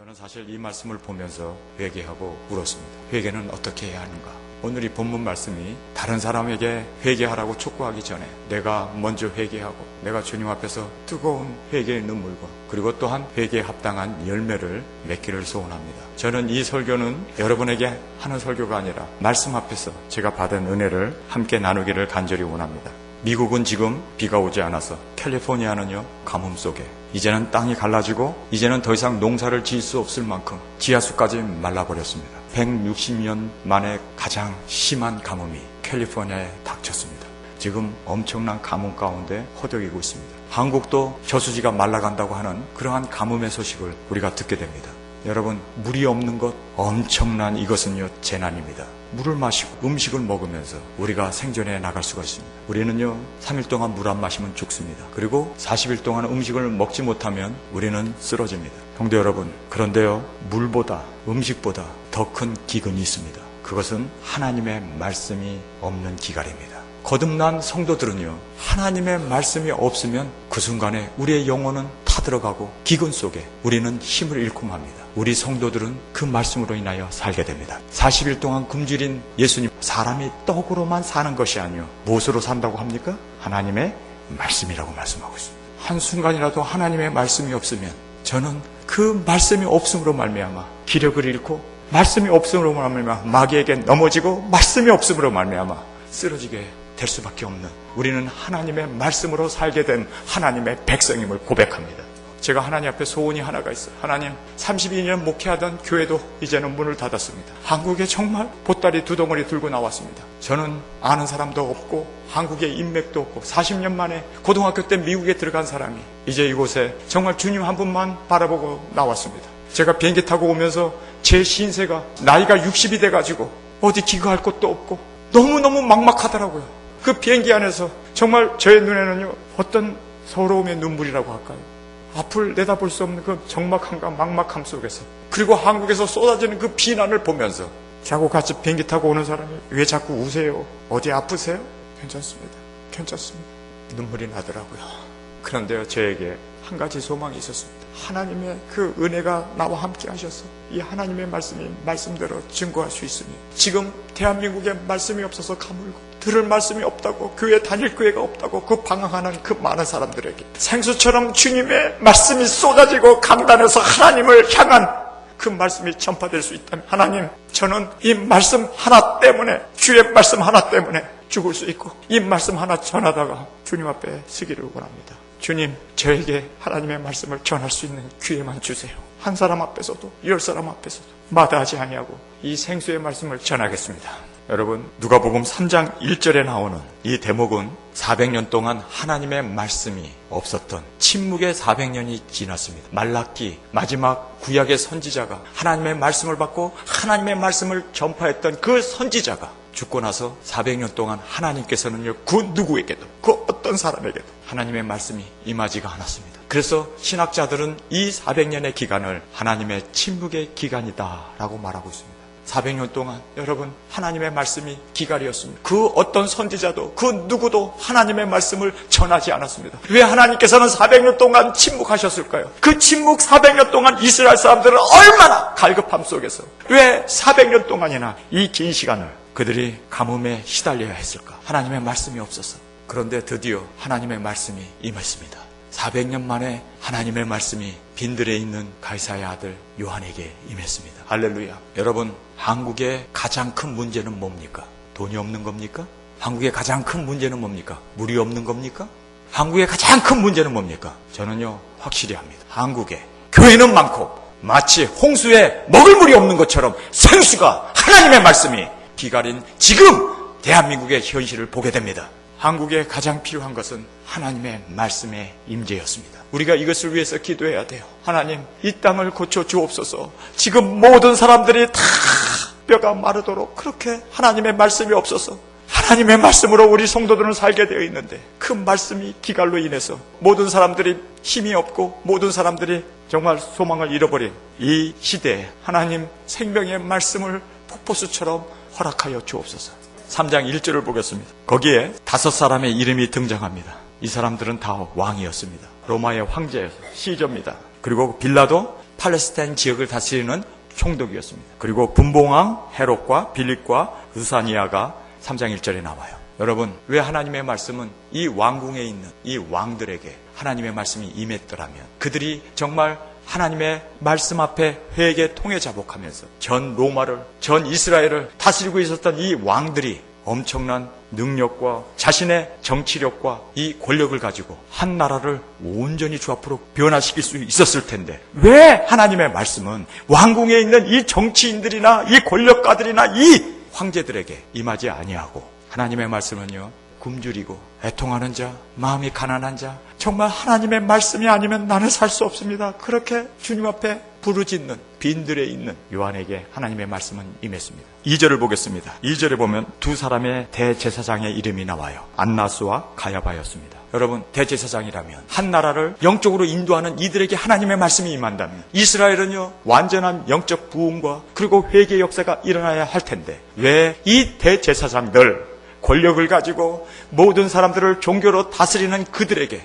저는 사실 이 말씀을 보면서 회개하고 울었습니다. 회개는 어떻게 해야 하는가? 오늘 이 본문 말씀이 다른 사람에게 회개하라고 촉구하기 전에 내가 먼저 회개하고 내가 주님 앞에서 뜨거운 회개의 눈물과 그리고 또한 회개에 합당한 열매를 맺기를 소원합니다. 저는 이 설교는 여러분에게 하는 설교가 아니라 말씀 앞에서 제가 받은 은혜를 함께 나누기를 간절히 원합니다. 미국은 지금 비가 오지 않아서 캘리포니아는요 가뭄 속에 이제는 땅이 갈라지고 이제는 더 이상 농사를 지을 수 없을 만큼 지하수까지 말라버렸습니다. 160년 만에 가장 심한 가뭄이 캘리포니아에 닥쳤습니다. 지금 엄청난 가뭄 가운데 허덕이고 있습니다. 한국도 저수지가 말라간다고 하는 그러한 가뭄의 소식을 우리가 듣게 됩니다. 여러분, 물이 없는 것 엄청난 이것은요 재난입니다. 물을 마시고 음식을 먹으면서 우리가 생존해 나갈 수가 있습니다. 우리는요 3일 동안 물 안 마시면 죽습니다. 그리고 40일 동안 음식을 먹지 못하면 우리는 쓰러집니다. 성도 여러분, 그런데요 물보다 음식보다 더 큰 기근이 있습니다. 그것은 하나님의 말씀이 없는 기갈입니다. 거듭난 성도들은요 하나님의 말씀이 없으면 그 순간에 우리의 영혼은 타들어가고 기근 속에 우리는 힘을 잃고 맙니다. 우리 성도들은 그 말씀으로 인하여 살게 됩니다. 40일 동안 굶주린 예수님, 사람이 떡으로만 사는 것이 아니요 무엇으로 산다고 합니까? 하나님의 말씀이라고 말씀하고 있습니다. 한순간이라도 하나님의 말씀이 없으면 저는 그 말씀이 없음으로 말미암아 기력을 잃고 말씀이 없음으로 말미암아 마귀에게 넘어지고 말씀이 없음으로 말미암아 쓰러지게 될 수밖에 없는, 우리는 하나님의 말씀으로 살게 된 하나님의 백성임을 고백합니다. 제가 하나님 앞에 소원이 하나가 있어요. 하나님, 32년 목회하던 교회도 이제는 문을 닫았습니다. 한국에 정말 보따리 2덩어리 들고 나왔습니다. 저는 아는 사람도 없고 한국에 인맥도 없고 40년 만에 고등학교 때 미국에 들어간 사람이 이제 이곳에 정말 주님 한 분만 바라보고 나왔습니다. 제가 비행기 타고 오면서 제 신세가 나이가 60이 돼가지고 어디 기거할 곳도 없고 너무너무 막막하더라고요. 그 비행기 안에서 정말 저의 눈에는요 어떤 서러움의 눈물이라고 할까요? 앞을 내다볼 수 없는 그 적막함과 막막함 속에서, 그리고 한국에서 쏟아지는 그 비난을 보면서 자고 같이 비행기 타고 오는 사람이 왜 자꾸 우세요? 어디 아프세요? 괜찮습니다. 괜찮습니다. 눈물이 나더라고요. 그런데요 저에게 한 가지 소망이 있었습니다. 하나님의 그 은혜가 나와 함께 하셔서 이 하나님의 말씀이 말씀대로 증거할 수 있으니, 지금 대한민국에 말씀이 없어서 가물고 들을 말씀이 없다고, 교회 다닐 교회가 없다고 그 방황하는 그 많은 사람들에게 생수처럼 주님의 말씀이 쏟아지고 강단에서 하나님을 향한 그 말씀이 전파될 수 있다면, 하나님, 저는 이 말씀 하나 때문에, 주의 말씀 하나 때문에 죽을 수 있고 이 말씀 하나 전하다가 주님 앞에 서기를 원합니다. 주님, 저에게 하나님의 말씀을 전할 수 있는 기회만 주세요. 한 사람 앞에서도 10사람 앞에서도 마다하지 아니하고 이 생수의 말씀을 전하겠습니다. 여러분, 누가복음 3장 1절에 나오는 이 대목은 400년 동안 하나님의 말씀이 없었던 침묵의 400년이 지났습니다. 말라기, 마지막 구약의 선지자가 하나님의 말씀을 받고 하나님의 말씀을 전파했던 그 선지자가 죽고 나서 400년 동안 하나님께서는요 그 누구에게도, 그 어떤 사람에게도 하나님의 말씀이 임하지가 않았습니다. 그래서 신학자들은 이 400년의 기간을 하나님의 침묵의 기간이다라고 말하고 있습니다. 400년 동안 여러분 하나님의 말씀이 기갈이었습니다. 그 어떤 선지자도 그 누구도 하나님의 말씀을 전하지 않았습니다. 왜 하나님께서는 400년 동안 침묵하셨을까요? 그 침묵 400년 동안 이스라엘 사람들은 얼마나 갈급함 속에서 왜 400년 동안이나 이 긴 시간을 그들이 가뭄에 시달려야 했을까? 하나님의 말씀이 없어서. 그런데 드디어 하나님의 말씀이 임했습니다. 400년 만에 하나님의 말씀이 빈들에 있는 가이사의 아들 요한에게 임했습니다. 할렐루야. 여러분, 한국의 가장 큰 문제는 뭡니까? 돈이 없는 겁니까? 한국의 가장 큰 문제는 뭡니까? 물이 없는 겁니까? 한국의 가장 큰 문제는 뭡니까? 저는요 확실히 합니다. 한국에 교회는 많고 마치 홍수에 먹을 물이 없는 것처럼 생수가, 하나님의 말씀이 기갈인 지금 대한민국의 현실을 보게 됩니다. 한국에 가장 필요한 것은 하나님의 말씀의 임재였습니다. 우리가 이것을 위해서 기도해야 돼요. 하나님, 이 땅을 고쳐 주옵소서. 지금 모든 사람들이 다 뼈가 마르도록 그렇게 하나님의 말씀이 없어서 하나님의 말씀으로 우리 성도들은 살게 되어 있는데, 그 말씀이 기갈로 인해서 모든 사람들이 힘이 없고 모든 사람들이 정말 소망을 잃어버린 이 시대에 하나님 생명의 말씀을 폭포수처럼 허락하여 주옵소서. 3장 1절을 보겠습니다. 거기에 5사람의 이름이 등장합니다. 이 사람들은 다 왕이었습니다. 로마의 황제였어요. 시저입니다. 그리고 빌라도 팔레스타인 지역을 다스리는 총독이었습니다. 그리고 분봉왕 헤롯과 빌립과 루사니아가 3장 1절에 나와요. 여러분, 왜 하나님의 말씀은 이 왕궁에 있는 이 왕들에게 하나님의 말씀이 임했더라면 그들이 정말 하나님의 말씀 앞에 회개 통해 자복하면서 전 로마를, 전 이스라엘을 다스리고 있었던 이 왕들이 엄청난 능력과 자신의 정치력과 이 권력을 가지고 한 나라를 온전히 주 앞으로 변화시킬 수 있었을 텐데 왜 하나님의 말씀은 왕궁에 있는 이 정치인들이나 이 권력가들이나 이 황제들에게 임하지 아니하고 하나님의 말씀은요, 굶주리고 애통하는 자, 마음이 가난한 자, 정말 하나님의 말씀이 아니면 나는 살 수 없습니다. 그렇게 주님 앞에 부르짖는 빈들에 있는 요한에게 하나님의 말씀은 임했습니다. 2절을 보겠습니다. 2절에 보면 두 사람의 대제사장의 이름이 나와요. 안나스와 가야바였습니다. 여러분, 대제사장이라면 한 나라를 영적으로 인도하는 이들에게 하나님의 말씀이 임한다면 이스라엘은요, 완전한 영적 부흥과 그리고 회개 역사가 일어나야 할 텐데 왜 이 대제사장들 권력을 가지고 모든 사람들을 종교로 다스리는 그들에게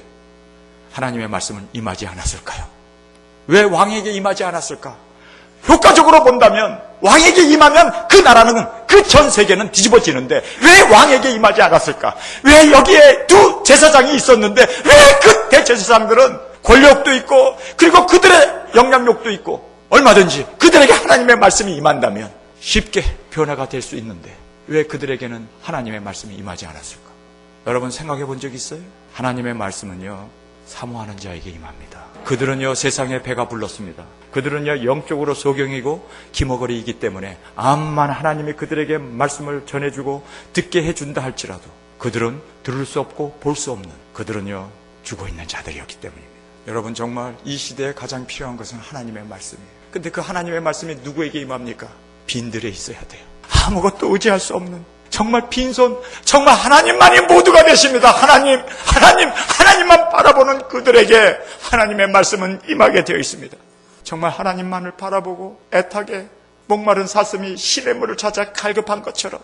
하나님의 말씀은 임하지 않았을까요? 왜 왕에게 임하지 않았을까? 효과적으로 본다면 왕에게 임하면 그 나라는, 그 전 세계는 뒤집어지는데 왜 왕에게 임하지 않았을까? 왜 여기에 두 제사장이 있었는데 왜 그 대제사장들은 권력도 있고 그리고 그들의 영향력도 있고 얼마든지 그들에게 하나님의 말씀이 임한다면 쉽게 변화가 될 수 있는데 왜 그들에게는 하나님의 말씀이 임하지 않았을까? 여러분 생각해 본 적 있어요? 하나님의 말씀은요, 사모하는 자에게 임합니다. 그들은요, 세상에 배가 불렀습니다. 그들은요, 영적으로 소경이고 기머거리이기 때문에 암만 하나님이 그들에게 말씀을 전해주고 듣게 해준다 할지라도 그들은 들을 수 없고 볼 수 없는, 그들은요, 죽어있는 자들이었기 때문입니다. 여러분, 정말 이 시대에 가장 필요한 것은 하나님의 말씀이에요. 근데 그 하나님의 말씀이 누구에게 임합니까? 빈들에 있어야 돼요. 아무것도 의지할 수 없는, 정말 빈손, 정말 하나님만이 모두가 되십니다. 하나님만 바라보는 그들에게 하나님의 말씀은 임하게 되어 있습니다. 정말 하나님만을 바라보고 애타게 목마른 사슴이 시냇물을 찾아 갈급한 것처럼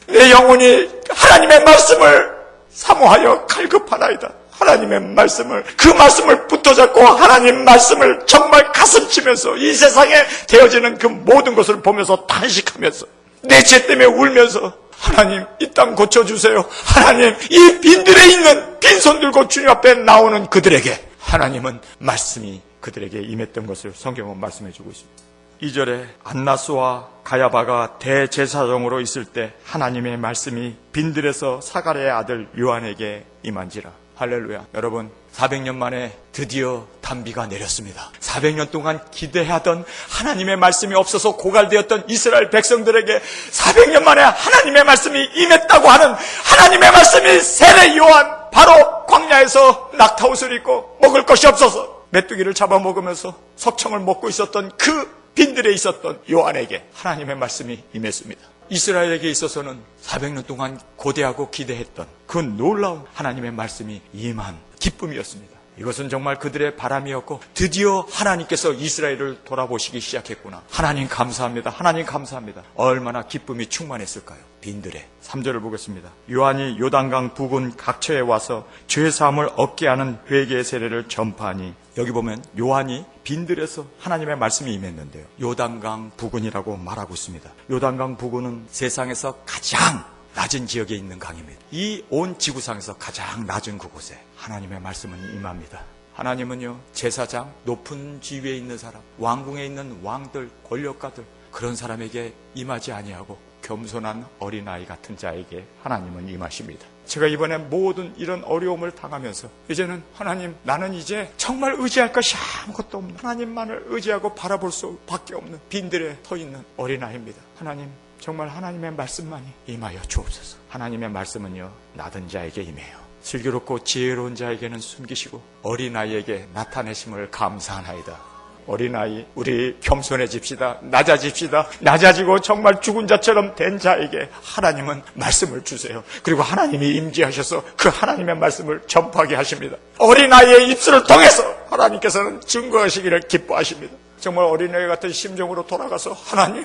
내 영혼이 하나님의 말씀을 사모하여 갈급하나이다. 하나님의 말씀을, 그 말씀을 붙어잡고 하나님 말씀을 정말 가슴치면서 이 세상에 되어지는 그 모든 것을 보면서 탄식하면서 내 죄 때문에 울면서 하나님 이 땅 고쳐주세요. 하나님 이 빈들에 있는 빈손 들고 주님 앞에 나오는 그들에게 하나님은 말씀이 그들에게 임했던 것을 성경은 말씀해 주고 있습니다. 2절에 안나스와 가야바가 대제사장으로 있을 때 하나님의 말씀이 빈들에서 사가랴의 아들 요한에게 임한지라. 할렐루야. 여러분, 400년 만에 드디어 단비가 내렸습니다. 400년 동안 기대하던 하나님의 말씀이 없어서 고갈되었던 이스라엘 백성들에게 400년 만에 하나님의 말씀이 임했다고 하는 하나님의 말씀이 세례 요한, 바로 광야에서 낙타옷을 입고 먹을 것이 없어서 메뚜기를 잡아먹으면서 석청을 먹고 있었던 그 빈들에 있었던 요한에게 하나님의 말씀이 임했습니다. 이스라엘에게 있어서는 400년 동안 고대하고 기대했던 그 놀라운 하나님의 말씀이 임한 기쁨이었습니다. 이것은 정말 그들의 바람이었고 드디어 하나님께서 이스라엘을 돌아보시기 시작했구나. 하나님 감사합니다. 하나님 감사합니다. 얼마나 기쁨이 충만했을까요? 빈들에. 3절을 보겠습니다. 요한이 요단강 부근 각처에 와서 죄사함을 얻게 하는 회개의 세례를 전파하니, 여기 보면 요한이 빈들에서 하나님의 말씀이 임했는데요, 요단강 부근이라고 말하고 있습니다. 요단강 부근은 세상에서 가장 낮은 지역에 있는 강입니다. 이 온 지구상에서 가장 낮은 그곳에 하나님의 말씀은 임합니다. 하나님은요, 제사장, 높은 지위에 있는 사람, 왕궁에 있는 왕들, 권력가들, 그런 사람에게 임하지 아니하고 겸손한 어린아이 같은 자에게 하나님은 임하십니다. 제가 이번에 모든 이런 어려움을 당하면서 이제는 하나님, 나는 이제 정말 의지할 것이 아무것도 없는, 하나님만을 의지하고 바라볼 수밖에 없는 빈들에 서 있는 어린아이입니다. 하나님, 정말 하나님의 말씀만이 임하여 주옵소서. 하나님의 말씀은요, 낮은 자에게 임해요. 슬기롭고 지혜로운 자에게는 숨기시고 어린아이에게 나타내심을 감사하나이다. 어린아이, 우리 겸손해집시다. 낮아지고 정말 죽은 자처럼 된 자에게 하나님은 말씀을 주세요. 그리고 하나님이 임재하셔서 그 하나님의 말씀을 전파하게 하십니다. 어린아이의 입술을 통해서 하나님께서는 증거하시기를 기뻐하십니다. 정말 어린애 같은 심정으로 돌아가서 하나님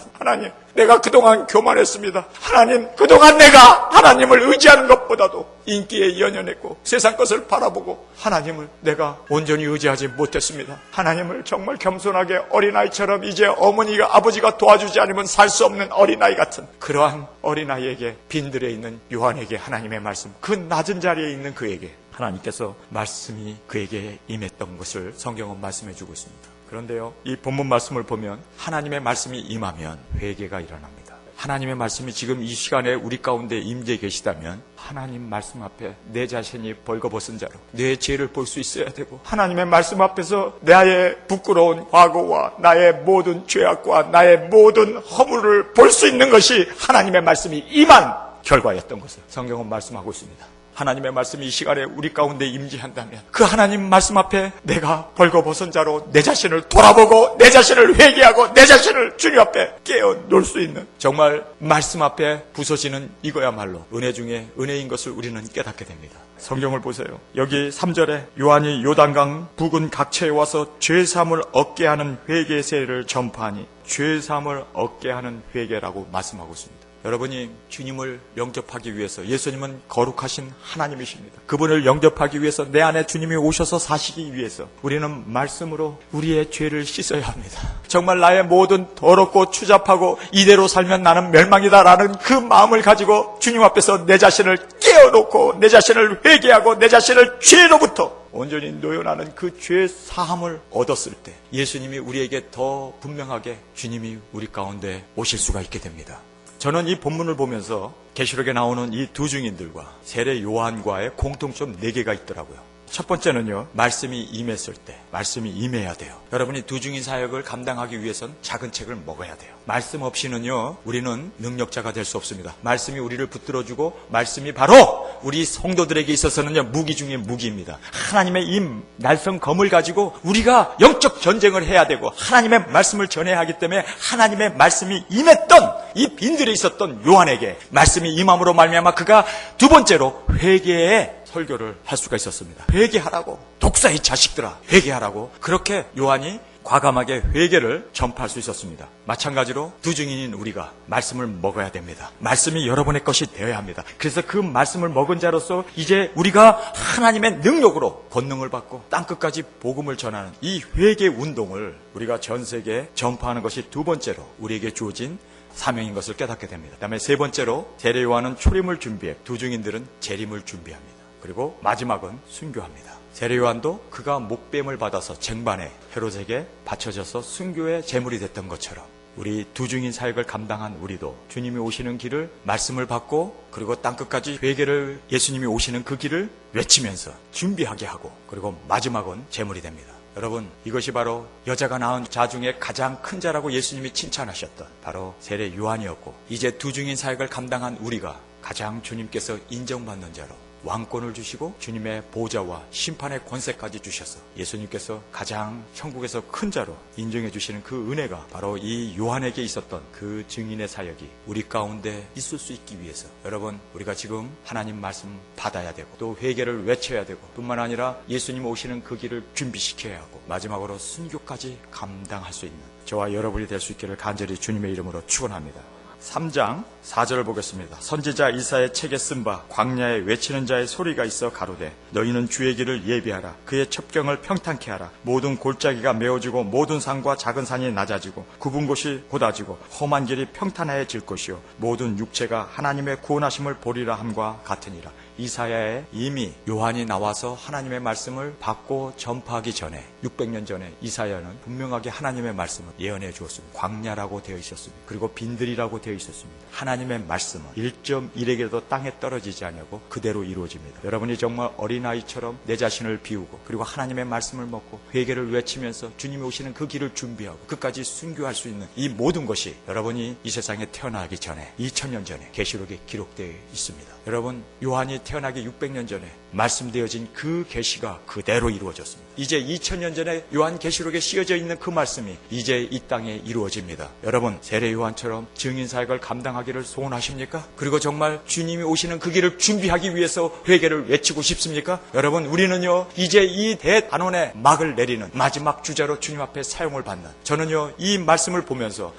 내가 그동안 교만했습니다. 하나님 그동안 내가 하나님을 의지하는 것보다도 인기에 연연했고 세상 것을 바라보고 하나님을 내가 온전히 의지하지 못했습니다. 하나님을 정말 겸손하게 어린아이처럼 이제 어머니가 아버지가 도와주지 않으면 살 수 없는 어린아이 같은 그러한 어린아이에게 빈들에 있는 요한에게 하나님의 말씀, 그 낮은 자리에 있는 그에게 하나님께서 말씀이 그에게 임했던 것을 성경은 말씀해 주고 있습니다. 그런데요, 이 본문 말씀을 보면 하나님의 말씀이 임하면 회개가 일어납니다. 하나님의 말씀이 지금 이 시간에 우리 가운데 임재 계시다면 하나님 말씀 앞에 내 자신이 벌거벗은 자로 내 죄를 볼 수 있어야 되고, 하나님의 말씀 앞에서 나의 부끄러운 과거와 나의 모든 죄악과 나의 모든 허물을 볼 수 있는 것이 하나님의 말씀이 임한 결과였던 것을 성경은 말씀하고 있습니다. 하나님의 말씀이 이 시간에 우리 가운데 임재한다면 그 하나님 말씀 앞에 내가 벌거벗은 자로 내 자신을 돌아보고 내 자신을 회개하고 내 자신을 주님 앞에 깨어 놓을 수 있는, 정말 말씀 앞에 부서지는 이거야말로 은혜 중에 은혜인 것을 우리는 깨닫게 됩니다. 성경을 보세요. 여기 3절에 요한이 요단강 부근 각처에 와서 죄사함을 얻게 하는 회개의 세례를 전파하니, 죄사함을 얻게 하는 회개라고 말씀하고 있습니다. 여러분이 주님을 영접하기 위해서, 예수님은 거룩하신 하나님이십니다. 그분을 영접하기 위해서, 내 안에 주님이 오셔서 사시기 위해서 우리는 말씀으로 우리의 죄를 씻어야 합니다. 정말 나의 모든 더럽고 추잡하고 이대로 살면 나는 멸망이다라는 그 마음을 가지고 주님 앞에서 내 자신을 깨어놓고 내 자신을 회개하고 내 자신을 죄로부터 온전히 노연하는 그 죄 사함을 얻었을 때 예수님이 우리에게 더 분명하게 주님이 우리 가운데 오실 수가 있게 됩니다. 저는 이 본문을 보면서 계시록에 나오는 이 두 증인들과 세례 요한과의 공통점 4개가 있더라고요. 첫 번째는요, 말씀이 임했을 때, 말씀이 임해야 돼요. 여러분이 두 증인 사역을 감당하기 위해선 작은 책을 먹어야 돼요. 말씀 없이는요, 우리는 능력자가 될 수 없습니다. 말씀이 우리를 붙들어주고, 말씀이 바로 우리 성도들에게 있어서는요, 무기 중에 무기입니다. 하나님의 이 날성 검을 가지고 우리가 영적 전쟁을 해야 되고, 하나님의 말씀을 전해야 하기 때문에 하나님의 말씀이 임했던 이 빈들에 있었던 요한에게 말씀이 임함으로 말미암아 그가 두 번째로 회개의 설교를 할 수가 있었습니다. 회개하라고, 독사의 자식들아 회개하라고, 그렇게 요한이 과감하게 회개를 전파할 수 있었습니다. 마찬가지로 두 증인인 우리가 말씀을 먹어야 됩니다. 말씀이 여러분의 것이 되어야 합니다. 그래서 그 말씀을 먹은 자로서 이제 우리가 하나님의 능력으로 권능을 받고 땅끝까지 복음을 전하는 이 회개 운동을 우리가 전 세계에 전파하는 것이 두 번째로 우리에게 주어진 사명인 것을 깨닫게 됩니다. 그다음에 세 번째로 세례 요한은 초림을 준비해 두 증인들은 재림을 준비합니다. 그리고 마지막은 순교합니다. 세례 요한도 그가 목뱀을 받아서 쟁반에 헤롯에게 바쳐져서 순교의 제물이 됐던 것처럼 우리 두 증인 사역을 감당한 우리도 주님이 오시는 길을 말씀을 받고, 그리고 땅끝까지 회개를, 예수님이 오시는 그 길을 외치면서 준비하게 하고, 그리고 마지막은 제물이 됩니다. 여러분, 이것이 바로 여자가 낳은 자 중에 가장 큰 자라고 예수님이 칭찬하셨던 바로 세례 요한이었고, 이제 두 증인 사역을 감당한 우리가 가장 주님께서 인정받는 자로 왕권을 주시고 주님의 보좌와 심판의 권세까지 주셔서 예수님께서 가장 천국에서 큰 자로 인정해 주시는 그 은혜가 바로 이 요한에게 있었던 그 증인의 사역이 우리 가운데 있을 수 있기 위해서, 여러분, 우리가 지금 하나님 말씀 받아야 되고 또 회개를 외쳐야 되고, 뿐만 아니라 예수님 오시는 그 길을 준비시켜야 하고 마지막으로 순교까지 감당할 수 있는 저와 여러분이 될 수 있기를 간절히 주님의 이름으로 축원합니다. 3장 4절을 보겠습니다. 선지자 이사야의 책에 쓴 바 광야에 외치는 자의 소리가 있어 가로되 너희는 주의 길을 예비하라. 그의 첩경을 평탄케 하라. 모든 골짜기가 메어지고 모든 산과 작은 산이 낮아지고 굽은 곳이 곧아지고 험한 길이 평탄해질 것이요 모든 육체가 하나님의 구원하심을 보리라 함과 같으니라. 이사야에 이미 요한이 나와서 하나님의 말씀을 받고 전파하기 전에 600년 전에 이사야는 분명하게 하나님의 말씀을 예언해 주었습니다. 광야라고 되어 있었습니다. 그리고 빈들이라고 되어 있었습니다. 하나님의 말씀은 1.1에게도 땅에 떨어지지 않냐고 그대로 이루어집니다. 여러분이 정말 어린아이처럼 내 자신을 비우고 그리고 하나님의 말씀을 먹고 회개를 외치면서 주님이 오시는 그 길을 준비하고 끝까지 순교할 수 있는 이 모든 것이 여러분이 이 세상에 태어나기 전에 2000년 전에 계시록에 기록되어 있습니다. 여러분, 요한이 태어나기 600년 전에 말씀되어진 그 계시가 그대로 이루어졌습니다. 이제 2000년 전에 요한계시록에 씌어져 있는 그 말씀이 이제 이 땅에 이루어집니다. 여러분, 세례 요한처럼 증인 사역을 감당하기를 소원하십니까? 그리고 정말 주님이 오시는 그 길을 준비하기 위해서 회개를 외치고 싶습니까? 여러분, 우리는요 이제 이 대단원의 막을 내리는 마지막 주자로 주님 앞에 사용을 받는, 저는요 이 말씀을 보면서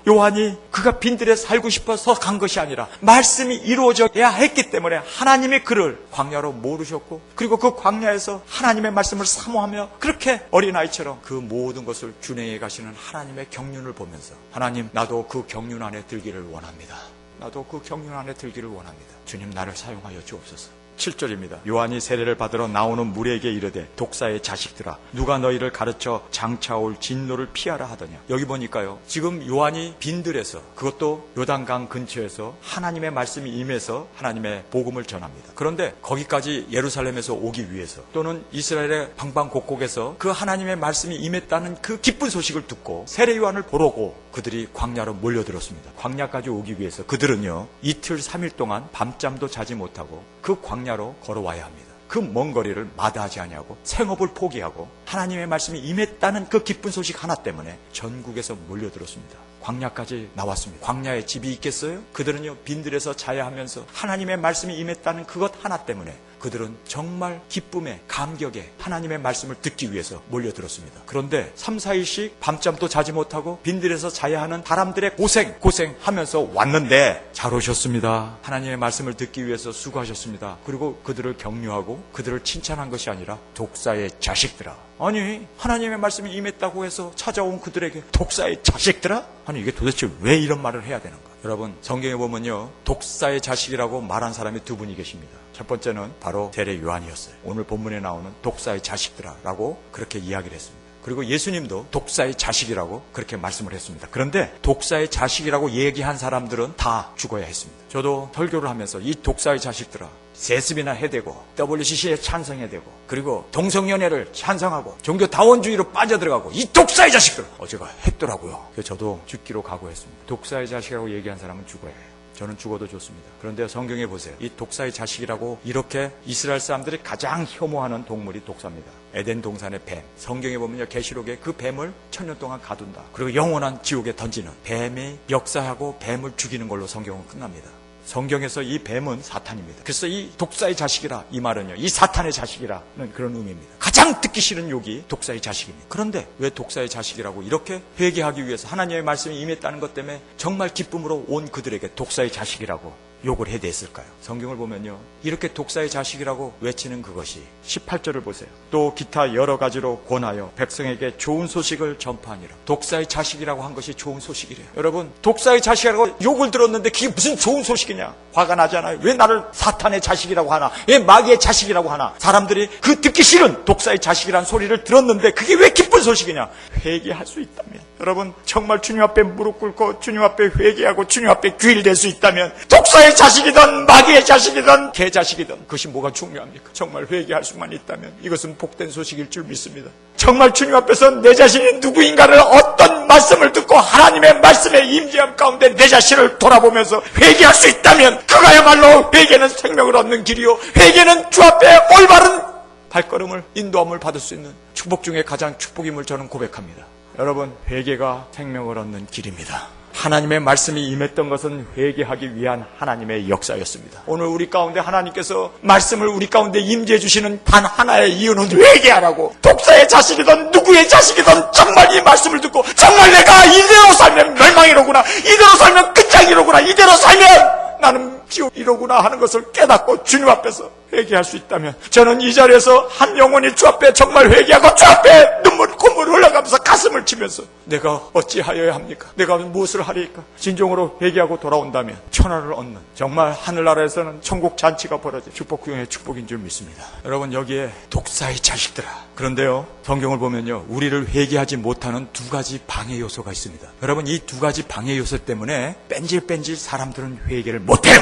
요한이 그가 빈들에 살고 싶어서 간 것이 아니라 말씀이 이루어져야 했기 때문에 하나님의 그를 광야로 모르셨고, 그리고 그 광야에서 하나님의 말씀을 사모하며 그렇게 어린아이처럼 그 모든 것을 준행해 가시는 하나님의 경륜을 보면서, 하나님, 나도 그 경륜 안에 들기를 원합니다. 나도 그 경륜 안에 들기를 원합니다. 주님, 나를 사용하여 주옵소서. 7절입니다. 요한이 세례를 받으러 나오는 무리에게 이르되 독사의 자식들아, 누가 너희를 가르쳐 장차올 진노를 피하라 하더냐. 여기 보니까요, 지금 요한이 빈들에서, 그것도 요단강 근처에서 하나님의 말씀이 임해서 하나님의 복음을 전합니다. 그런데 거기까지 예루살렘에서 오기 위해서, 또는 이스라엘의 방방곡곡에서 그 하나님의 말씀이 임했다는 그 기쁜 소식을 듣고 세례 요한을 보러고 그들이 광야로 몰려들었습니다. 광야까지 오기 위해서 그들은요 이틀 3일 동안 밤잠도 자지 못하고 그 광야로 걸어와야 합니다. 그 먼 거리를 마다하지 아니하고 생업을 포기하고 하나님의 말씀이 임했다는 그 기쁜 소식 하나 때문에 전국에서 몰려들었습니다. 광야까지 나왔습니다. 광야에 집이 있겠어요? 그들은요 빈들에서 자야 하면서 하나님의 말씀이 임했다는 그것 하나 때문에 그들은 정말 기쁨에, 감격에 하나님의 말씀을 듣기 위해서 몰려들었습니다. 그런데 3, 4일씩 밤잠도 자지 못하고 빈들에서 자야 하는 사람들의 고생하면서 왔는데 잘 오셨습니다. 하나님의 말씀을 듣기 위해서 수고하셨습니다. 그리고 그들을 격려하고 그들을 칭찬한 것이 아니라 독사의 자식들아. 아니, 하나님의 말씀이 임했다고 해서 찾아온 그들에게 독사의 자식들아? 아니, 이게 도대체 왜 이런 말을 해야 되는가? 여러분, 성경에 보면요 독사의 자식이라고 말한 사람이 두 분이 계십니다. 첫 번째는 바로 세례 요한이었어요. 오늘 본문에 나오는 독사의 자식들아라고 그렇게 이야기를 했습니다. 그리고 예수님도 독사의 자식이라고 그렇게 말씀을 했습니다. 그런데 독사의 자식이라고 얘기한 사람들은 다 죽어야 했습니다. 저도 설교를 하면서 이 독사의 자식들아, 세습이나 해대고 WCC에 찬성해대고 그리고 동성연애를 찬성하고 종교다원주의로 빠져들어가고 이 독사의 자식들 어제가 했더라고요. 그래서 저도 죽기로 각오했습니다. 독사의 자식이라고 얘기한 사람은 죽어야 해요. 저는 죽어도 좋습니다. 그런데 성경에 보세요. 이 독사의 자식이라고 이렇게 이스라엘 사람들이 가장 혐오하는 동물이 독사입니다. 에덴 동산의 뱀. 성경에 보면요 계시록에 그 뱀을 1000년 동안 가둔다. 그리고 영원한 지옥에 던지는 뱀이 역사하고 뱀을 죽이는 걸로 성경은 끝납니다. 성경에서 이 뱀은 사탄입니다. 그래서 이 독사의 자식이라, 이 말은요 이 사탄의 자식이라는 그런 의미입니다. 가장 듣기 싫은 욕이 독사의 자식입니다. 그런데 왜 독사의 자식이라고 이렇게 회개하기 위해서 하나님의 말씀이 임했다는 것 때문에 정말 기쁨으로 온 그들에게 독사의 자식이라고 욕을 해댔을까요? 성경을 보면요 이렇게 독사의 자식이라고 외치는 그것이 18절을 보세요. 또 기타 여러 가지로 권하여 백성에게 좋은 소식을 전파하니라. 독사의 자식이라고 한 것이 좋은 소식이래요. 여러분, 독사의 자식이라고 욕을 들었는데 그게 무슨 좋은 소식이냐? 화가 나잖아요. 왜 나를 사탄의 자식이라고 하나? 왜 마귀의 자식이라고 하나? 사람들이 그 듣기 싫은 독사의 자식이라는 소리를 들었는데 그게 왜 기쁜 소식이냐? 회개할 수 있다면, 여러분 정말 주님 앞에 무릎 꿇고 주님 앞에 회개하고 주님 앞에 귀를 댈 수 있다면, 독사의 자식이든 마귀의 자식이든 개 자식이든 그것이 뭐가 중요합니까? 정말 회개할 수만 있다면 이것은 복된 소식일 줄 믿습니다. 정말 주님 앞에서 내 자신이 누구인가를, 어떤 말씀을 듣고 하나님의 말씀의 임재함 가운데 내 자신을 돌아보면서 회개할 수 있다면 그가야말로 회개는 생명을 얻는 길이요, 회개는 주 앞에 올바른 발걸음을, 인도함을 받을 수 있는 축복 중에 가장 축복임을 저는 고백합니다. 여러분, 회개가 생명을 얻는 길입니다. 하나님의 말씀이 임했던 것은 회개하기 위한 하나님의 역사였습니다. 오늘 우리 가운데 하나님께서 말씀을 우리 가운데 임재해 주시는 단 하나의 이유는 회개하라고. 독사의 자식이든 누구의 자식이든 정말 이 말씀을 듣고 정말 내가 이대로 살면 멸망이로구나, 이대로 살면 끝장이로구나, 이대로 살면 나는 지옥이로구나 하는 것을 깨닫고 주님 앞에서 회개할 수 있다면, 저는 이 자리에서 한 영혼이 주 앞에 정말 회개하고 주 앞에 콧물 흘러가면서 가슴을 치면서 내가 어찌하여야 합니까? 내가 무엇을 하리까? 진정으로 회개하고 돌아온다면 천하를 얻는, 정말 하늘나라에서는 천국 잔치가 벌어진 축복 중의 축복인 줄 믿습니다. 여러분, 여기에 독사의 자식들아. 그런데요, 성경을 보면요 우리를 회개하지 못하는 두 가지 방해 요소가 있습니다. 여러분, 이 두 가지 방해 요소 때문에 뺀질뺀질 사람들은 회개를 못해요.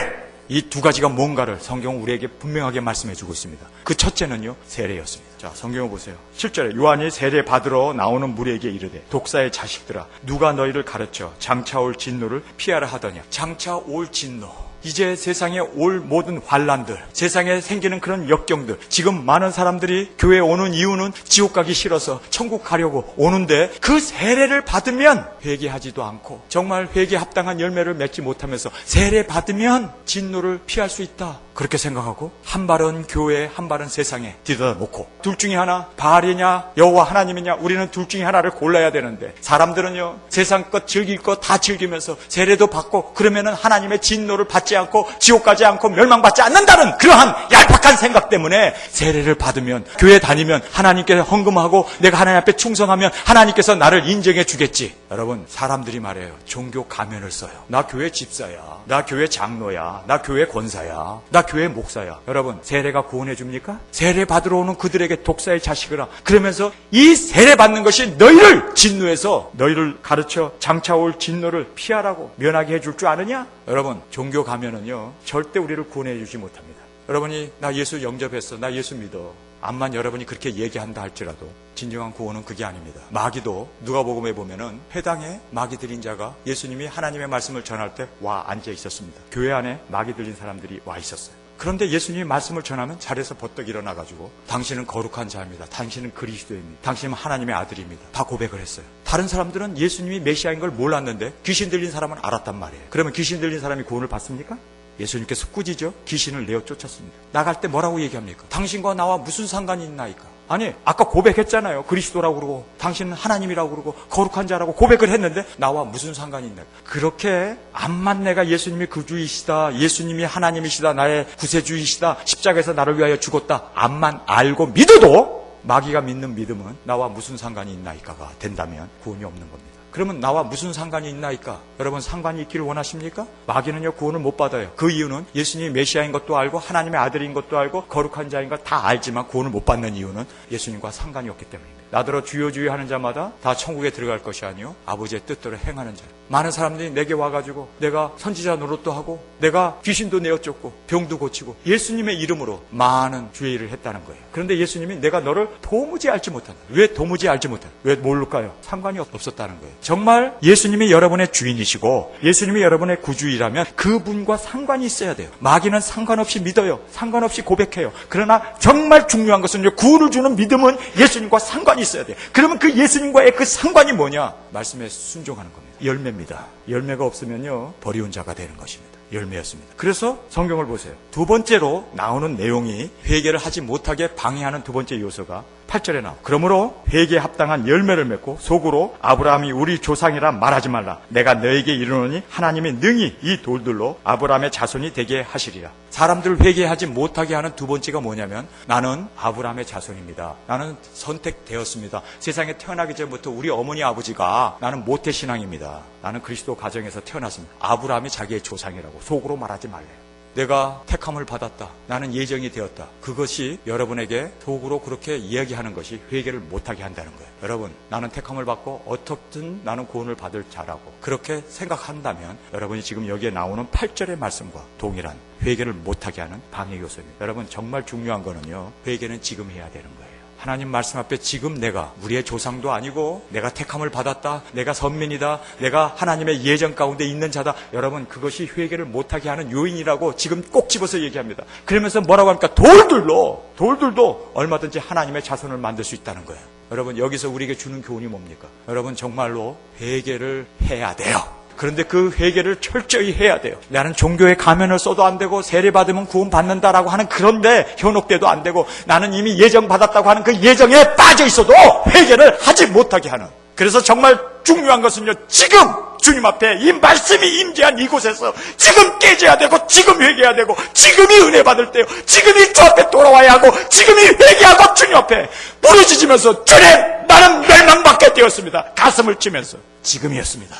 이 두 가지가 뭔가를 성경은 우리에게 분명하게 말씀해 주고 있습니다. 그 첫째는요 세례였습니다. 자, 성경을 보세요. 7절에 요한이 세례 받으러 나오는 무리에게 이르되 독사의 자식들아, 누가 너희를 가르쳐 장차 올 진노를 피하라 하더냐. 장차 올 진노, 이제 세상에 올 모든 환란들, 세상에 생기는 그런 역경들, 지금 많은 사람들이 교회에 오는 이유는 지옥 가기 싫어서 천국 가려고 오는데 그 세례를 받으면 회개하지도 않고 정말 회개에 합당한 열매를 맺지 못하면서 세례 받으면 진노를 피할 수 있다. 그렇게 생각하고 한 발은 교회에 한 발은 세상에 뒤에다 놓고 둘 중에 하나 바알이냐 여호와 하나님이냐 우리는 둘 중에 하나를 골라야 되는데 사람들은요 세상 것 즐길 것 다 즐기면서 세례도 받고 그러면은 하나님의 진노를 받지 않고 지옥 가지 않고 멸망받지 않는다는 그러한 얄팍한 생각 때문에 세례를 받으면 교회 다니면 하나님께 헌금하고 내가 하나님 앞에 충성하면 하나님께서 나를 인정해 주겠지. 여러분 사람들이 말해요. 종교 가면을 써요. 나 교회 집사야. 나 교회 장로야. 나 교회 권사야. 나 교회 목사야. 여러분 세례가 구원해 줍니까? 세례 받으러 오는 그들에게 독사의 자식이라 그러면서 이 세례 받는 것이 너희를 진노해서 너희를 가르쳐 장차올 진노를 피하라고 면하게 해줄 줄 아느냐? 여러분 종교 가면은요 절대 우리를 구원해 주지 못합니다. 여러분이 나 예수 영접했어. 나 예수 믿어. 암만 여러분이 그렇게 얘기한다 할지라도 진정한 구원은 그게 아닙니다. 마귀도 누가복음에 보면은 회당에 마귀 들린 자가 예수님이 하나님의 말씀을 전할 때 와 앉아 있었습니다. 교회 안에 마귀 들린 사람들이 와 있었어요. 그런데 예수님이 말씀을 전하면 자리에서 버떡 일어나가지고 당신은 거룩한 자입니다. 당신은 그리스도입니다. 당신은 하나님의 아들입니다. 다 고백을 했어요. 다른 사람들은 예수님이 메시아인 걸 몰랐는데 귀신 들린 사람은 알았단 말이에요. 그러면 귀신 들린 사람이 구원을 받습니까? 예수님께서 꾸짖어 귀신을 내어 쫓았습니다. 나갈 때 뭐라고 얘기합니까? 당신과 나와 무슨 상관이 있나이까? 아니 아까 고백했잖아요. 그리스도라고 그러고 당신은 하나님이라고 그러고 거룩한 자라고 고백을 했는데 나와 무슨 상관이 있나? 그렇게 암만 내가 예수님이 구주이시다, 예수님이 하나님이시다, 나의 구세주이시다, 십자가에서 나를 위하여 죽었다 암만 알고 믿어도 마귀가 믿는 믿음은 나와 무슨 상관이 있나이까가 된다면 구원이 없는 겁니다. 그러면 나와 무슨 상관이 있나이까? 여러분 상관이 있기를 원하십니까? 마귀는요 구원을 못 받아요. 그 이유는 예수님이 메시아인 것도 알고 하나님의 아들인 것도 알고 거룩한 자인 걸 다 알지만 구원을 못 받는 이유는 예수님과 상관이 없기 때문입니다. 나더러 주여 주여 하는 자마다 다 천국에 들어갈 것이 아니요 아버지의 뜻대로 행하는 자. 많은 사람들이 내게 와가지고 내가 선지자 노릇도 하고 내가 귀신도 내어쫓고 병도 고치고 예수님의 이름으로 많은 주의 일을 했다는 거예요. 그런데 예수님이 내가 너를 도무지 알지 못한다. 왜 도무지 알지 못한다? 왜 모를까요? 상관이 없었다는 거예요. 정말 예수님이 여러분의 주인이시고 예수님이 여러분의 구주이라면 그분과 상관이 있어야 돼요. 마귀는 상관없이 믿어요. 상관없이 고백해요. 그러나 정말 중요한 것은 구원을 주는 믿음은 예수님과 상관이 있어야 돼요. 그러면 그 예수님과의 그 상관이 뭐냐? 말씀에 순종하는 겁니다. 열매입니다. 열매가 없으면요 버리운 자가 되는 것입니다. 열매였습니다. 그래서 성경을 보세요. 두 번째로 나오는 내용이 회개를 하지 못하게 방해하는 두 번째 요소가 8절에 나와. 그러므로 회개에 합당한 열매를 맺고 속으로 아브라함이 우리 조상이라 말하지 말라. 내가 너에게 이르노니 하나님이 능히 이 돌들로 아브라함의 자손이 되게 하시리라. 사람들을 회개하지 못하게 하는 두 번째가 뭐냐면 나는 아브라함의 자손입니다. 나는 선택되었습니다. 세상에 태어나기 전부터 우리 어머니 아버지가 나는 모태신앙입니다. 나는 그리스도 가정에서 태어났습니다. 아브라함이 자기의 조상이라고 속으로 말하지 말래요. 내가 택함을 받았다. 나는 예정이 되었다. 그것이 여러분에게 속으로 그렇게 이야기하는 것이 회개를 못하게 한다는 거예요. 여러분 나는 택함을 받고 어떻든 나는 구원을 받을 자라고 그렇게 생각한다면 여러분이 지금 여기에 나오는 8절의 말씀과 동일한 회개를 못하게 하는 방해 요소입니다. 여러분 정말 중요한 거는요 회개는 지금 해야 되는 거예요. 하나님 말씀 앞에 지금 내가 우리의 조상도 아니고 내가 택함을 받았다. 내가 선민이다. 내가 하나님의 예정 가운데 있는 자다. 여러분 그것이 회개를 못하게 하는 요인이라고 지금 꼭 집어서 얘기합니다. 그러면서 뭐라고 합니까? 돌들도 얼마든지 하나님의 자손을 만들 수 있다는 거예요. 여러분 여기서 우리에게 주는 교훈이 뭡니까? 여러분 정말로 회개를 해야 돼요. 그런데 그 회개를 철저히 해야 돼요. 나는 종교의 가면을 써도 안 되고 세례받으면 구원받는다라고 하는 그런데 현혹돼도 안 되고 나는 이미 예정받았다고 하는 그 예정에 빠져 있어도 회개를 하지 못하게 하는. 그래서 정말 중요한 것은요. 지금 주님 앞에 이 말씀이 임재한 이곳에서 지금 깨져야 되고 지금 회개해야 되고 지금이 은혜 받을 때요. 지금이 주 앞에 돌아와야 하고 지금이 회개하고 주님 앞에 부르짖으면서 주님 나는 멸망받게 되었습니다. 가슴을 치면서 지금이었습니다.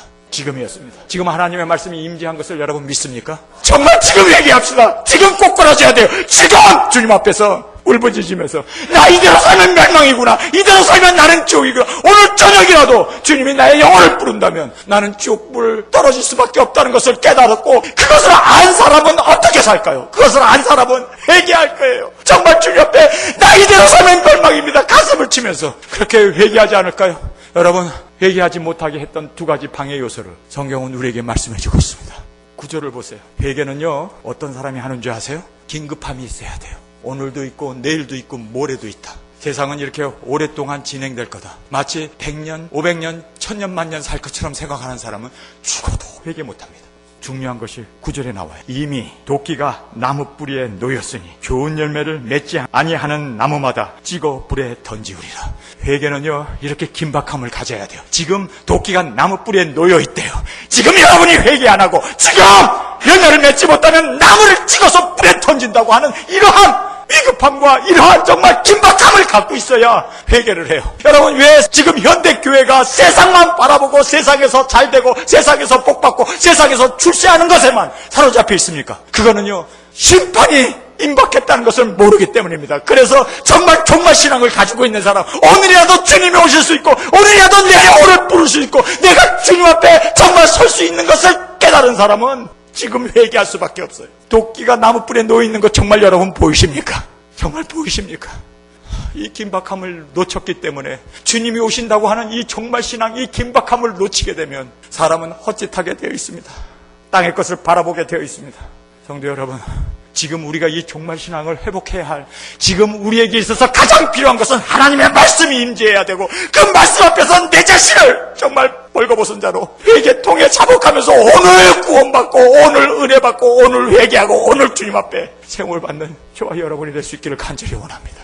지금 하나님의 말씀이 임재한 것을 여러분 믿습니까? 정말 지금 얘기합시다. 지금 꼬꾸라져야 돼요. 지금 주님 앞에서 울부짖으면서 나 이대로 살면 멸망이구나. 이대로 살면 나는 지옥이구나. 오늘 저녁이라도 주님이 나의 영혼을 부른다면 나는 지옥불 떨어질 수밖에 없다는 것을 깨달았고 그것을 안 사람은 어떻게 살까요? 그것을 안 사람은 회개할 거예요. 정말 주님 앞에 나 이대로 살면 멸망입니다. 가슴을 치면서 그렇게 회개하지 않을까요? 여러분 회개하지 못하게 했던 두 가지 방해 요소를 성경은 우리에게 말씀해 주고 있습니다. 구절을 보세요. 회개는요, 어떤 사람이 하는 줄 아세요? 긴급함이 있어야 돼요. 오늘도 있고 내일도 있고 모레도 있다. 세상은 이렇게 오랫동안 진행될 거다. 마치 100년, 500년, 1000년, 만년 살 것처럼 생각하는 사람은 죽어도 회개 못합니다. 중요한 것이 9절에 나와요. 이미 도끼가 나무 뿌리에 놓였으니 좋은 열매를 맺지 아니하는 나무마다 찍어 불에 던지우리라. 회개는요, 이렇게 긴박함을 가져야 돼요. 지금 도끼가 나무 뿌리에 놓여 있대요. 지금 여러분이 회개 안 하고 지금 열매를 맺지 못하면 나무를 찍어서 불에 던진다고 하는 이러한 위급함과 이러한 정말 긴박함을 갖고 있어야 회개를 해요. 여러분, 왜 지금 현대교회가 세상만 바라보고 세상에서 잘되고 세상에서 복받고 세상에서 출세하는 것에만 사로잡혀 있습니까? 그거는요, 심판이 임박했다는 것을 모르기 때문입니다. 그래서 정말 신앙을 가지고 있는 사람, 오늘이라도 주님이 오실 수 있고 오늘이라도 내 영혼을 부를 수 있고 내가 주님 앞에 정말 설 수 있는 것을 깨달은 사람은 지금 회개할 수밖에 없어요. 도끼가 나무 뿌리에 놓여있는 거 정말 여러분 보이십니까? 정말 보이십니까? 이 긴박함을 놓쳤기 때문에 주님이 오신다고 하는 이 정말 신앙, 이 긴박함을 놓치게 되면 사람은 헛짓하게 되어 있습니다. 땅의 것을 바라보게 되어 있습니다. 성도 여러분, 지금 우리가 이 종말 신앙을 회복해야 할, 지금 우리에게 있어서 가장 필요한 것은 하나님의 말씀이 임재해야 되고, 그 말씀 앞에서 내 자신을 정말 벌거벗은 자로 회개 통해 자복하면서 오늘 구원받고 오늘 은혜 받고 오늘 회개하고 오늘 주님 앞에 세움을 받는 저와 여러분이 될 수 있기를 간절히 원합니다.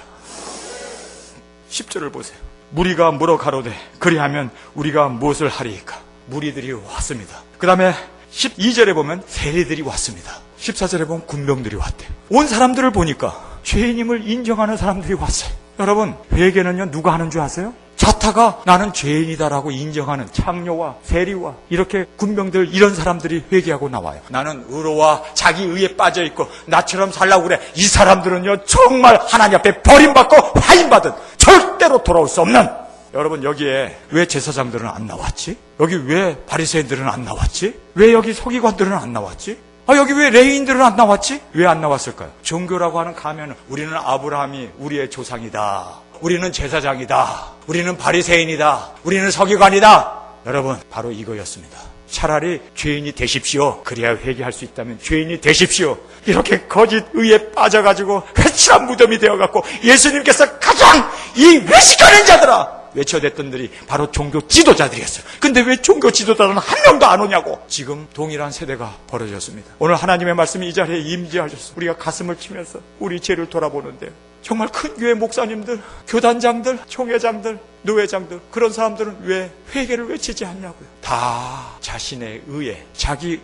10절을 보세요. 무리가 물어 가로되 그리하면 우리가 무엇을 하리이까? 무리들이 왔습니다. 그 다음에 12절에 보면 세리들이 왔습니다. 14절에 보면 군병들이 왔대요. 온 사람들을 보니까 죄인임을 인정하는 사람들이 왔어요. 여러분, 회개는요, 누가 하는 줄 아세요? 자타가 나는 죄인이다라고 인정하는 창녀와 세리와 이렇게 군병들, 이런 사람들이 회개하고 나와요. 나는 의로와 자기 의에 빠져있고 나처럼 살라고 그래. 이 사람들은요, 정말 하나님 앞에 버림받고 화인받은, 절대로 돌아올 수 없는. 여러분, 여기에 왜 제사장들은 안 나왔지? 여기 왜 바리새인들은 안 나왔지? 왜 여기 서기관들은 안 나왔지? 여기 왜 레위인들은 안 나왔지? 왜 안 나왔을까요? 종교라고 하는 가면은 우리는 아브라함이 우리의 조상이다, 우리는 제사장이다, 우리는 바리새인이다, 우리는 서기관이다. 여러분, 바로 이거였습니다. 차라리 죄인이 되십시오. 그래야 회개할 수 있다면 죄인이 되십시오. 이렇게 거짓 의에 빠져가지고 회칠한 무덤이 되어갖고 예수님께서 가장 이 외식하는 자들아 외쳐댔던들이 바로 종교 지도자들이었어요. 근데 왜 종교 지도자는 한 명도 안 오냐고. 지금 동일한 세대가 벌어졌습니다. 오늘 하나님의 말씀이 이 자리에 임재하셔서 우리가 가슴을 치면서 우리 죄를 돌아보는데요, 정말 큰 교회 목사님들, 교단장들, 총회장들, 노회장들, 그런 사람들은 왜 회개를 외치지 않냐고요. 다 자신의 의에, 자기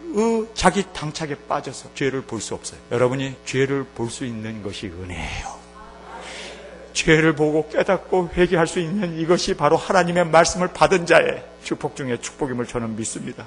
당착에 빠져서 죄를 볼 수 없어요. 여러분이 죄를 볼 수 있는 것이 은혜예요. 죄를 보고 깨닫고 회개할 수 있는 이것이 바로 하나님의 말씀을 받은 자의 축복 중에 축복임을 저는 믿습니다.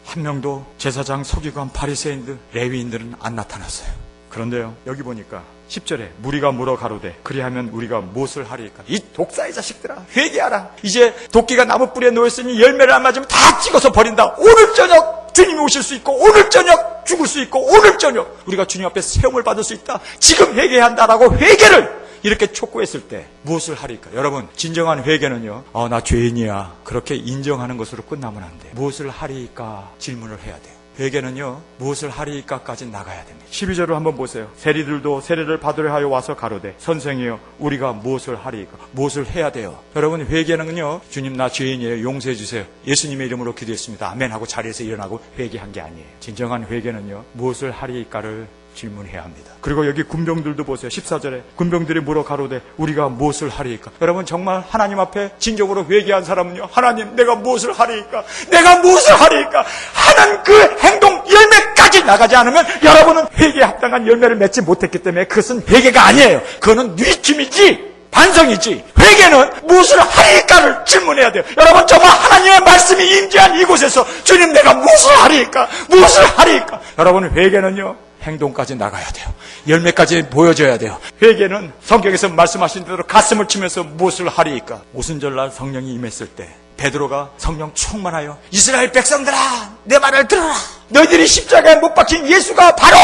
한 명도 제사장, 서기관, 바리새인들, 레위인들은 안 나타났어요. 그런데요, 여기 보니까 10절에 무리가 물어 가로되 그리하면 우리가 무엇을 하리이까? 이 독사의 자식들아, 회개하라. 이제 도끼가 나무 뿌리에 놓였으니 열매를 안 맞으면 다 찍어서 버린다. 오늘 저녁 주님이 오실 수 있고 오늘 저녁 죽을 수 있고 오늘 저녁 우리가 주님 앞에 세움을 받을 수 있다. 지금 회개해야 한다라고 회개를 이렇게 촉구했을 때 무엇을 하리까? 여러분, 진정한 회개는요, 나 죄인이야, 그렇게 인정하는 것으로 끝나면 안 돼요. 무엇을 하리까 질문을 해야 돼요. 회개는요, 무엇을 하리까까지 나가야 됩니다. 12절을 한번 보세요. 세리들도 세례를 받으려 하여 와서 가로되 선생이여 우리가 무엇을 하리까? 무엇을 해야 돼요? 여러분, 회개는요, 주님 나 죄인이에요, 용서해 주세요, 예수님의 이름으로 기도했습니다, 아멘 하고 자리에서 일어나고 회개한 게 아니에요. 진정한 회개는요, 무엇을 하리까를 질문해야 합니다. 그리고 여기 군병들도 보세요. 14절에 군병들이 물어 가로되 우리가 무엇을 하리이까? 여러분, 정말 하나님 앞에 진정으로 회개한 사람은요, 하나님 내가 무엇을 하리이까? 내가 무엇을 하리이까? 하는 그 행동 열매까지 나가지 않으면 여러분은 회개에 합당한 열매를 맺지 못했기 때문에 그것은 회개가 아니에요. 그거는 뉘킴이지, 반성이지. 회개는 무엇을 하리까를 질문해야 돼요. 여러분, 정말 하나님의 말씀이 임재한 이곳에서 주님 내가 무엇을 하리까? 무엇을 하리까? 여러분, 회개는요, 행동까지 나가야 돼요. 열매까지 보여줘야 돼요. 회개는 성경에서 말씀하신 대로 가슴을 치면서 무엇을 하리이까? 오순절날 성령이 임했을 때 베드로가 성령 충만하여 이스라엘 백성들아 내 말을 들어라. 너희들이 십자가에 못 박힌 예수가 바로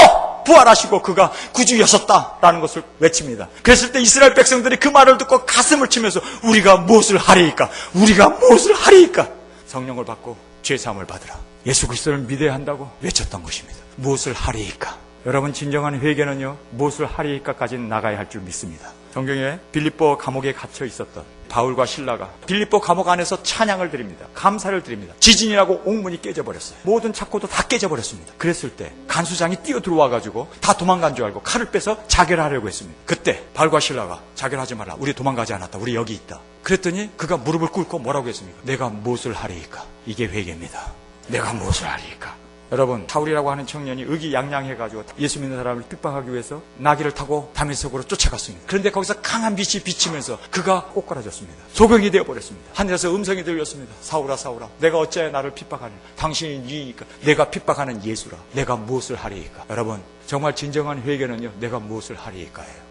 부활하시고 그가 구주였었다라는 것을 외칩니다. 그랬을 때 이스라엘 백성들이 그 말을 듣고 가슴을 치면서 우리가 무엇을 하리이까? 우리가 무엇을 하리이까? 성령을 받고 죄사함을 받으라. 예수 그리스도를 믿어야 한다고 외쳤던 것입니다. 무엇을 하리이까? 여러분, 진정한 회개는요, 무엇을 하리이까까지는 나가야 할 줄 믿습니다. 성경에 빌립보 감옥에 갇혀 있었던 바울과 실라가 빌립보 감옥 안에서 찬양을 드립니다. 감사를 드립니다. 지진이라고 옥문이 깨져버렸어요. 모든 창고도 다 깨져버렸습니다. 그랬을 때 간수장이 뛰어 들어와가지고 다 도망간 줄 알고 칼을 빼서 자결하려고 했습니다. 그때 바울과 실라가 자결하지 말라. 우리 도망가지 않았다. 우리 여기 있다. 그랬더니 그가 무릎을 꿇고 뭐라고 했습니까? 내가 무엇을 하리이까? 이게 회개입니다. 내가 무엇을 하리이까? 여러분, 사울이라고 하는 청년이 의기양양해가지고 예수 믿는 사람을 핍박하기 위해서 나귀를 타고 다메섹으로 쫓아갔습니다. 그런데 거기서 강한 빛이 비치면서 그가 꼬꾸라졌습니다. 소경이 되어버렸습니다. 하늘에서 음성이 들렸습니다. 사울아, 사울아, 내가 어찌하여 나를 핍박하냐? 당신이 니니까 내가 핍박하는 예수라. 내가 무엇을 하리이까? 여러분, 정말 진정한 회개는요, 내가 무엇을 하리이까예요.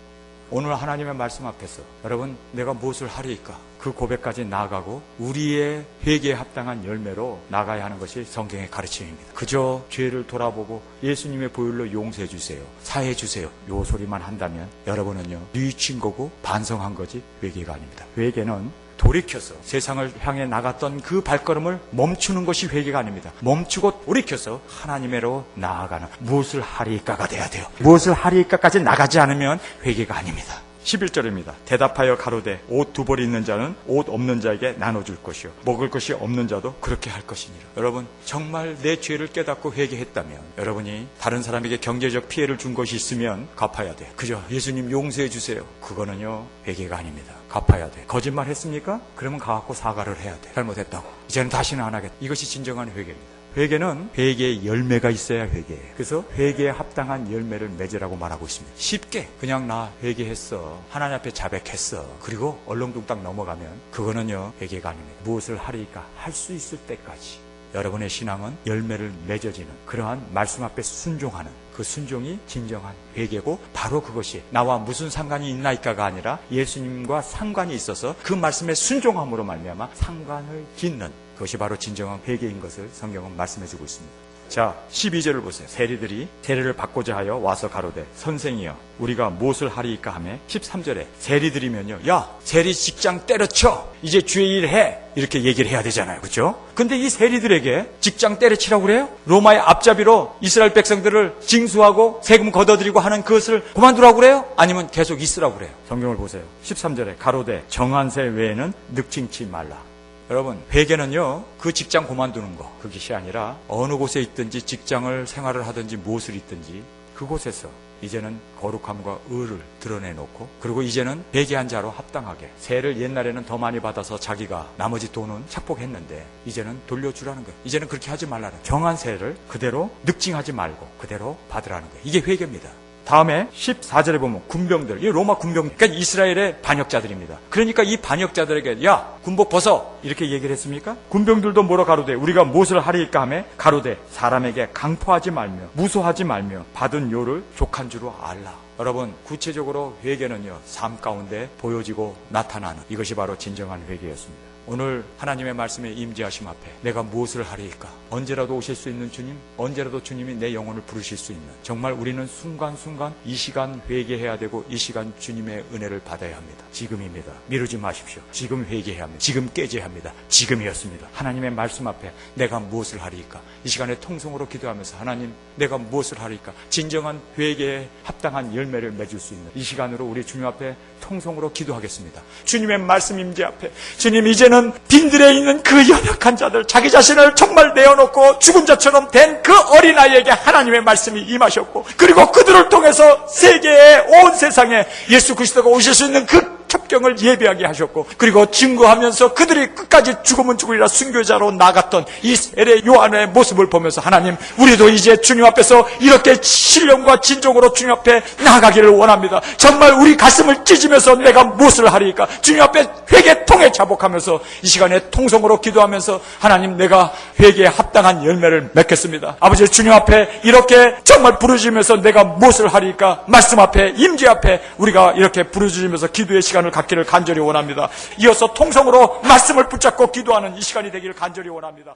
오늘 하나님의 말씀 앞에서 여러분, 내가 무엇을 하리이까? 그 고백까지 나아가고 우리의 회개에 합당한 열매로 나가야 하는 것이 성경의 가르침입니다. 그저 죄를 돌아보고 예수님의 보혈로 용서해 주세요, 사해 주세요, 요 소리만 한다면 여러분은요, 뉘친 거고 반성한 거지 회개가 아닙니다. 회개는 돌이켜서 세상을 향해 나갔던 그 발걸음을 멈추는 것이 회개가 아닙니다. 멈추고 돌이켜서 하나님으로 나아가는, 무엇을 하리이까가 돼야 돼요. 무엇을 하리이까까지 나가지 않으면 회개가 아닙니다. 11절입니다. 대답하여 가로되 옷 두 벌이 있는 자는 옷 없는 자에게 나눠줄 것이요 먹을 것이 없는 자도 그렇게 할 것이니라. 여러분, 정말 내 죄를 깨닫고 회개했다면 여러분이 다른 사람에게 경제적 피해를 준 것이 있으면 갚아야 돼요. 그죠? 예수님 용서해 주세요. 그거는요, 회개가 아닙니다. 갚아야 돼. 거짓말 했습니까? 그러면 가갖고 사과를 해야 돼. 잘못했다고. 이제는 다시는 안 하겠다. 이것이 진정한 회개입니다. 회개는 회개의 열매가 있어야 회개예요. 그래서 회개에 합당한 열매를 맺으라고 말하고 있습니다. 쉽게 그냥 나 회개했어, 하나님 앞에 자백했어, 그리고 얼렁뚱땅 넘어가면 그거는요, 회개가 아닙니다. 무엇을 하리이까? 할 수 있을 때까지 여러분의 신앙은 열매를 맺어지는 그러한 말씀 앞에 순종하는 그 순종이 진정한 회개고, 바로 그것이 나와 무슨 상관이 있나이까가 아니라 예수님과 상관이 있어서 그 말씀에 순종함으로 말미암아 상관을 짓는, 그것이 바로 진정한 회개인 것을 성경은 말씀해주고 있습니다. 자, 12절을 보세요. 세리들이 세례를 받고자 하여 와서 가로되 선생이여 우리가 무엇을 하리이까 하매, 13절에 세리들이면요, 야, 세리 직장 때려쳐, 이제 주의 일 해, 이렇게 얘기를 해야 되잖아요. 그렇죠? 근데 이 세리들에게 직장 때려치라고 그래요? 로마의 앞잡이로 이스라엘 백성들을 징수하고 세금 걷어들이고 하는 그것을 그만두라고 그래요? 아니면 계속 있으라고 그래요? 성경을 보세요. 13절에 가로되 정한세 외에는 늑칭치 말라. 여러분, 회개는요, 그 직장 그만두는 거, 그것이 아니라 어느 곳에 있든지 직장을 생활을 하든지 무엇을 있든지 그곳에서 이제는 거룩함과 의를 드러내놓고, 그리고 이제는 회개한 자로 합당하게, 세를 옛날에는 더 많이 받아서 자기가 나머지 돈은 착복했는데 이제는 돌려주라는 거예요. 이제는 그렇게 하지 말라는 거예요. 정한 세를 그대로 늑징하지 말고 그대로 받으라는 거예요. 이게 회개입니다. 다음에 14절에 보면 군병들, 이 로마 군병, 그러니까 이스라엘의 반역자들입니다. 그러니까 이 반역자들에게 야, 군복 벗어, 이렇게 얘기를 했습니까? 군병들도 뭐라 가로되 우리가 무엇을 하리이까 하매, 가로되 사람에게 강포하지 말며 무소하지 말며 받은 요를 족한 줄로 알라. 여러분, 구체적으로 회개는요, 삶 가운데 보여지고 나타나는, 이것이 바로 진정한 회개였습니다. 오늘 하나님의 말씀에 임재하심 앞에 내가 무엇을 하리이까? 언제라도 오실 수 있는 주님, 언제라도 주님이 내 영혼을 부르실 수 있는, 정말 우리는 순간순간 이 시간 회개해야 되고 이 시간 주님의 은혜를 받아야 합니다. 지금입니다. 미루지 마십시오. 지금 회개해야 합니다. 지금 깨져야 합니다. 지금이었습니다. 하나님의 말씀 앞에 내가 무엇을 하리이까? 이 시간에 통성으로 기도하면서 하나님, 내가 무엇을 하리이까? 진정한 회개에 합당한 열매를 맺을 수 있는 이 시간으로 우리 주님 앞에 통성으로 기도하겠습니다. 주님의 말씀 임재 앞에, 주님, 이제는 빈들에 있는 그 연약한 자들, 자기 자신을 정말 내어놓고 죽은 자처럼 된 그 어린아이에게 하나님의 말씀이 임하셨고, 그리고 그들을 통해서 세계의 온 세상에 예수 그리스도가 오실 수 있는 그 첩경을 예비하게 하셨고, 그리고 증거하면서 그들이 끝까지 죽으면 죽으리라 순교자로 나갔던 이 세례 요한의 모습을 보면서 하나님, 우리도 이제 주님 앞에서 이렇게 신령과 진정으로 주님 앞에 나가기를 원합니다. 정말 우리 가슴을 찢으면서 내가 무엇을 하리이까? 주님 앞에 회개통에 자복하면서 이 시간에 통성으로 기도하면서 하나님, 내가 회개에 합당한 열매를 맺겠습니다. 아버지, 주님 앞에 이렇게 정말 부르짖으면서 내가 무엇을 하리이까? 말씀 앞에, 임재 앞에 우리가 이렇게 부르짖으면서 기도의 시간을 갖기를 간절히 원합니다. 이어서 통성으로 말씀을 붙잡고 기도하는 이 시간이 되기를 간절히 원합니다.